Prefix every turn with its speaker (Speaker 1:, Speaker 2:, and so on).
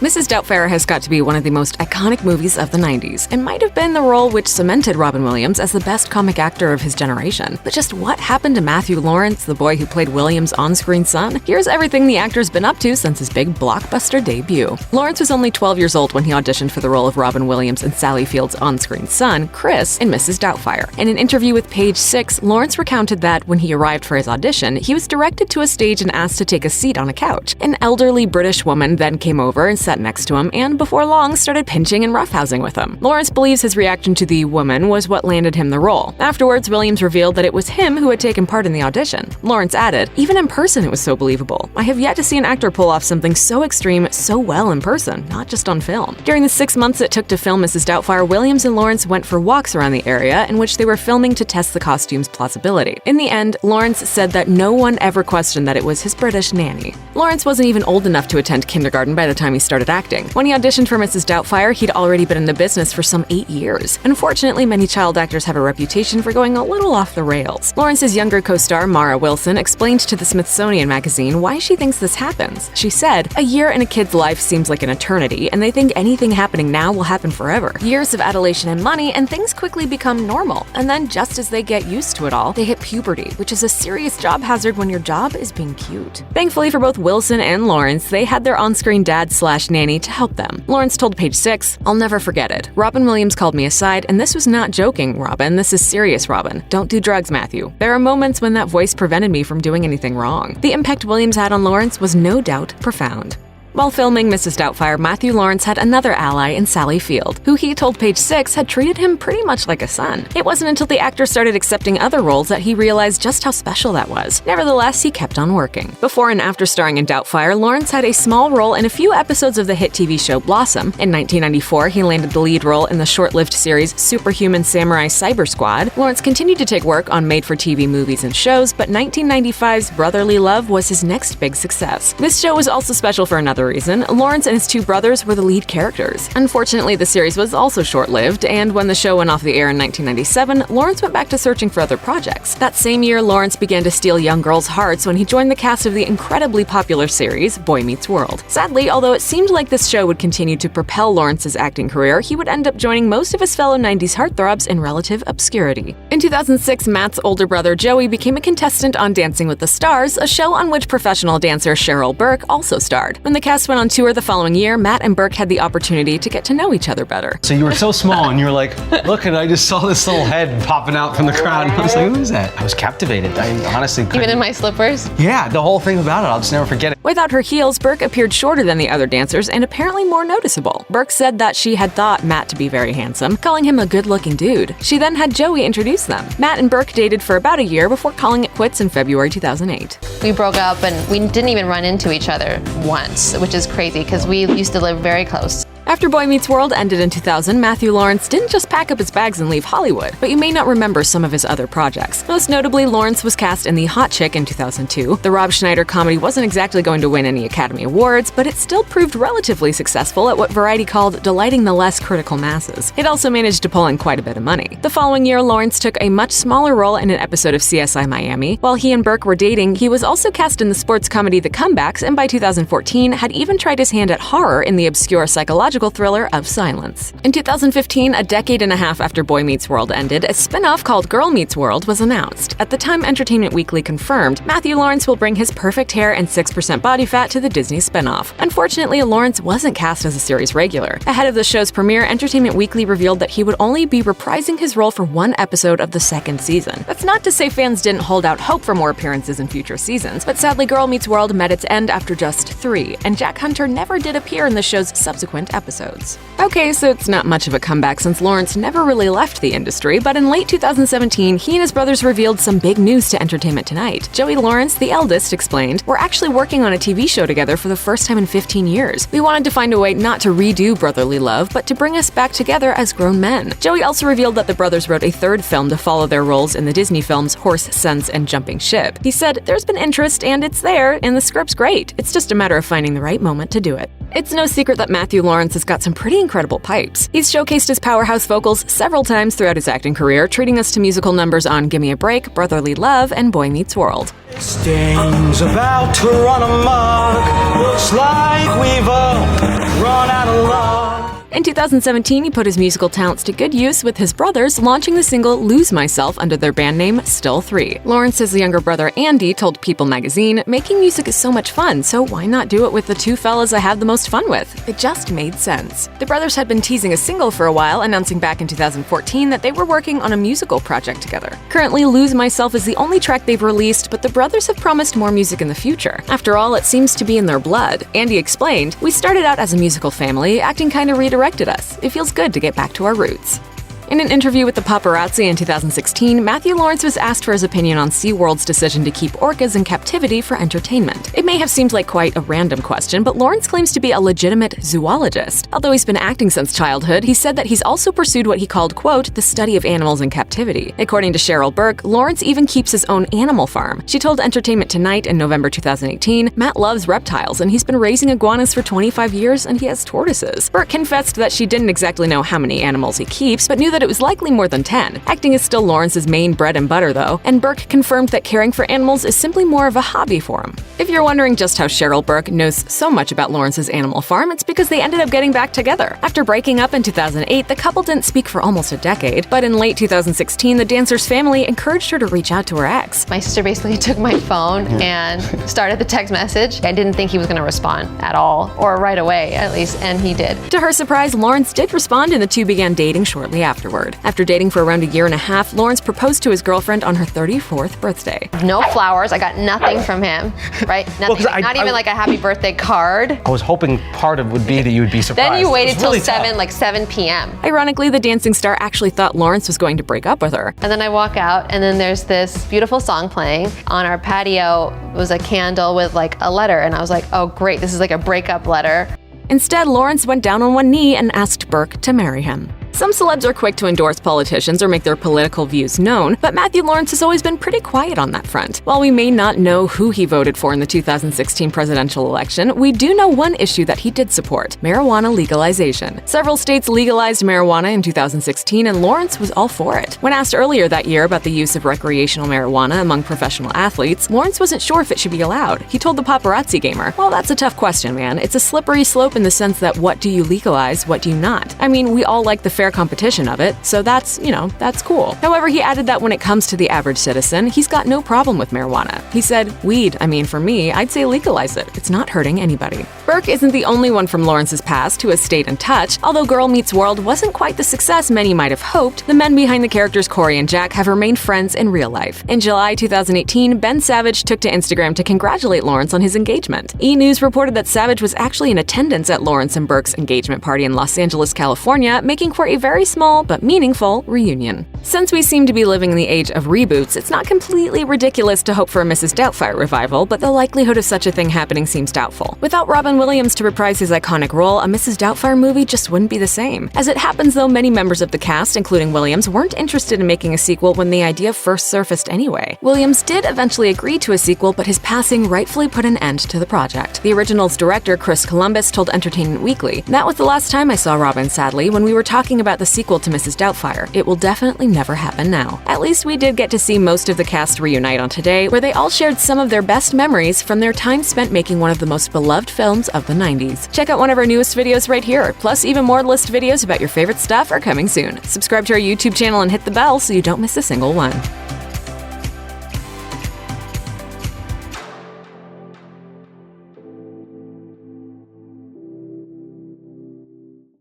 Speaker 1: Mrs. Doubtfire has got to be one of the most iconic movies of the 90s, and might have been the role which cemented Robin Williams as the best comic actor of his generation. But just what happened to Matthew Lawrence, the boy who played Williams' on-screen son? Here's everything the actor's been up to since his big blockbuster debut. Lawrence was only 12 years old when he auditioned for the role of Robin Williams and Sally Field's on-screen son, Chris, in Mrs. Doubtfire. In an interview with Page 6, Lawrence recounted that when he arrived for his audition, he was directed to a stage and asked to take a seat on a couch. An elderly British woman then came over and sat next to him, and before long started pinching and roughhousing with him. Lawrence believes his reaction to the woman was what landed him the role. Afterwards, Williams revealed that it was him who had taken part in the audition. Lawrence added, "Even in person it was so believable. I have yet to see an actor pull off something so extreme so well in person, not just on film." During the 6 months it took to film Mrs. Doubtfire, Williams and Lawrence went for walks around the area in which they were filming to test the costume's plausibility. In the end, Lawrence said that no one ever questioned that it was his British nanny. Lawrence wasn't even old enough to attend kindergarten by the time he started acting. When he auditioned for Mrs. Doubtfire, he'd already been in the business for some 8 years. Unfortunately, many child actors have a reputation for going a little off the rails. Lawrence's younger co-star, Mara Wilson, explained to the Smithsonian magazine why she thinks this happens. She said, "A year in a kid's life seems like an eternity, and they think anything happening now will happen forever. Years of adulation and money, and things quickly become normal. And then, just as they get used to it all, they hit puberty, which is a serious job hazard when your job is being cute." Thankfully for both Wilson and Lawrence, they had their on-screen dad/nanny to help them. Lawrence told Page 6, "I'll never forget it. Robin Williams called me aside, and this was not joking, Robin. This is serious, Robin. Don't do drugs, Matthew." There are moments when that voice prevented me from doing anything wrong. The impact Williams had on Lawrence was no doubt profound. While filming Mrs. Doubtfire, Matthew Lawrence had another ally in Sally Field, who he told Page 6 had treated him pretty much like a son. It wasn't until the actor started accepting other roles that he realized just how special that was. Nevertheless, he kept on working. Before and after starring in Doubtfire, Lawrence had a small role in a few episodes of the hit TV show Blossom. In 1994, he landed the lead role in the short-lived series Superhuman Samurai Cyber Squad. Lawrence continued to take work on made-for-TV movies and shows, but 1995's Brotherly Love was his next big success. This show was also special for another reason. Lawrence and his two brothers were the lead characters. Unfortunately, the series was also short-lived, and when the show went off the air in 1997, Lawrence went back to searching for other projects. That same year, Lawrence began to steal young girls' hearts when he joined the cast of the incredibly popular series Boy Meets World. Sadly, although it seemed like this show would continue to propel Lawrence's acting career, he would end up joining most of his fellow 90s heartthrobs in relative obscurity. In 2006, Matt's older brother Joey became a contestant on Dancing with the Stars, a show on which professional dancer Cheryl Burke also starred. When the cast went on tour the following year, Matt and Burke had the opportunity to get to know each other better.
Speaker 2: So you were so small and you were like, look, and I just saw this little head popping out from the crowd. And I was like, who is that? I was captivated. I honestly couldn't.
Speaker 3: Even in my slippers?
Speaker 2: Yeah, the whole thing about it, I'll just never forget it.
Speaker 1: Without her heels, Burke appeared shorter than the other dancers and apparently more noticeable. Burke said that she had thought Matt to be very handsome, calling him a good-looking dude. She then had Joey introduce them. Matt and Burke dated for about a year before calling it quits in February 2008.
Speaker 3: We broke up and we didn't even run into each other once, which is crazy because we used to live very close.
Speaker 1: After Boy Meets World ended in 2000, Matthew Lawrence didn't just pack up his bags and leave Hollywood, but you may not remember some of his other projects. Most notably, Lawrence was cast in The Hot Chick in 2002. The Rob Schneider comedy wasn't exactly going to win any Academy Awards, but it still proved relatively successful at what Variety called delighting the less critical masses. It also managed to pull in quite a bit of money. The following year, Lawrence took a much smaller role in an episode of CSI Miami. While he and Burke were dating, he was also cast in the sports comedy The Comebacks, and by 2014 had even tried his hand at horror in the obscure psychological thriller of Silence. In 2015, a decade and a half after Boy Meets World ended, a spin-off called Girl Meets World was announced. At the time Entertainment Weekly confirmed, Matthew Lawrence will bring his perfect hair and 6% body fat to the Disney spin-off. Unfortunately, Lawrence wasn't cast as a series regular. Ahead of the show's premiere, Entertainment Weekly revealed that he would only be reprising his role for one episode of the second season. That's not to say fans didn't hold out hope for more appearances in future seasons, but sadly Girl Meets World met its end after just 3, and Jack Hunter never did appear in the show's subsequent episodes. Okay, so it's not much of a comeback since Lawrence never really left the industry, but in late 2017, he and his brothers revealed some big news to Entertainment Tonight. Joey Lawrence, the eldest, explained, "We're actually working on a TV show together for the first time in 15 years. We wanted to find a way not to redo Brotherly Love, but to bring us back together as grown men." Joey also revealed that the brothers wrote a third film to follow their roles in the Disney films Horse Sense and Jumping Ship. He said, "There's been interest and it's there, and the script's great. It's just a matter of finding the right moment to do it." It's no secret that Matthew Lawrence has got some pretty incredible pipes. He's showcased his powerhouse vocals several times throughout his acting career, treating us to musical numbers on Gimme a Break, Brotherly Love, and Boy Meets World.
Speaker 4: This about to run amok. Looks like we've all run
Speaker 1: In 2017, he put his musical talents to good use with his brothers launching the single Lose Myself under their band name Still 3. Lawrence's younger brother Andy told People magazine, "Making music is so much fun, so why not do it with the two fellas I have the most fun with? It just made sense." The brothers had been teasing a single for a while, announcing back in 2014 that they were working on a musical project together. Currently, Lose Myself is the only track they've released, but the brothers have promised more music in the future. After all, it seems to be in their blood. Andy explained, "We started out as a musical family, acting kinda redirected us. It feels good to get back to our roots." In an interview with the paparazzi in 2016, Matthew Lawrence was asked for his opinion on SeaWorld's decision to keep orcas in captivity for entertainment. It may have seemed like quite a random question, but Lawrence claims to be a legitimate zoologist. Although he's been acting since childhood, he said that he's also pursued what he called, quote, "the study of animals in captivity." According to Cheryl Burke, Lawrence even keeps his own animal farm. She told Entertainment Tonight in November 2018, "Matt loves reptiles, and he's been raising iguanas for 25 years, and he has tortoises." Burke confessed that she didn't exactly know how many animals he keeps, but knew that it was likely more than 10. Acting is still Lawrence's main bread and butter, though, and Burke confirmed that caring for animals is simply more of a hobby for him. If you're wondering just how Cheryl Burke knows so much about Lawrence's animal farm, it's because they ended up getting back together. After breaking up in 2008, the couple didn't speak for almost a decade, but in late 2016, the dancer's family encouraged her to reach out to her ex.
Speaker 3: My sister basically took my phone and started the text message. I didn't think he was going to respond at all, or right away at least, and he did.
Speaker 1: To her surprise, Lawrence did respond, and the two began dating shortly afterward. After dating for around a year and a half, Lawrence proposed to his girlfriend on her 34th birthday.
Speaker 3: No flowers. I got nothing from him, right? Nothing.
Speaker 2: Well,
Speaker 3: not even like a happy birthday card.
Speaker 2: I was hoping part of it would be that you would be surprised.
Speaker 3: Then you waited
Speaker 2: It was
Speaker 3: till
Speaker 2: really
Speaker 3: 7,
Speaker 2: tough.
Speaker 3: like 7 p.m.
Speaker 1: Ironically, the dancing star actually thought Lawrence was going to break up with her.
Speaker 3: And then I walk out, and then there's this beautiful song playing. On our patio was a candle with like a letter, and I was like, oh great, this is like a breakup letter.
Speaker 1: Instead, Lawrence went down on one knee and asked Burke to marry him. Some celebs are quick to endorse politicians or make their political views known, but Matthew Lawrence has always been pretty quiet on that front. While we may not know who he voted for in the 2016 presidential election, we do know one issue that he did support: marijuana legalization. Several states legalized marijuana in 2016, and Lawrence was all for it. When asked earlier that year about the use of recreational marijuana among professional athletes, Lawrence wasn't sure if it should be allowed. He told the paparazzi gamer, "Well, that's a tough question, man. It's a slippery slope in the sense that what do you legalize, what do you not? I mean, we all like the fair competition of it, so that's cool." However, he added that when it comes to the average citizen, he's got no problem with marijuana. He said, "Weed, I mean, for me, I'd say legalize it. It's not hurting anybody." Burke isn't the only one from Lawrence's past who has stayed in touch. Although Girl Meets World wasn't quite the success many might have hoped, the men behind the characters Corey and Jack have remained friends in real life. In July 2018, Ben Savage took to Instagram to congratulate Lawrence on his engagement. E! News reported that Savage was actually in attendance at Lawrence and Burke's engagement party in Los Angeles, California, making for a very small but meaningful reunion. Since we seem to be living in the age of reboots, it's not completely ridiculous to hope for a Mrs. Doubtfire revival, but the likelihood of such a thing happening seems doubtful. Without Robin Williams to reprise his iconic role, a Mrs. Doubtfire movie just wouldn't be the same. As it happens, though, many members of the cast, including Williams, weren't interested in making a sequel when the idea first surfaced anyway. Williams did eventually agree to a sequel, but his passing rightfully put an end to the project. The original's director, Chris Columbus, told Entertainment Weekly, "That was the last time I saw Robin, sadly, when we were talking about the sequel to Mrs. Doubtfire. It will definitely never happen now." At least we did get to see most of the cast reunite on Today, where they all shared some of their best memories from their time spent making one of the most beloved films of the 90s. Check out one of our newest videos right here. Plus, even more list videos about your favorite stuff are coming soon. Subscribe to our YouTube channel and hit the bell so you don't miss a single one.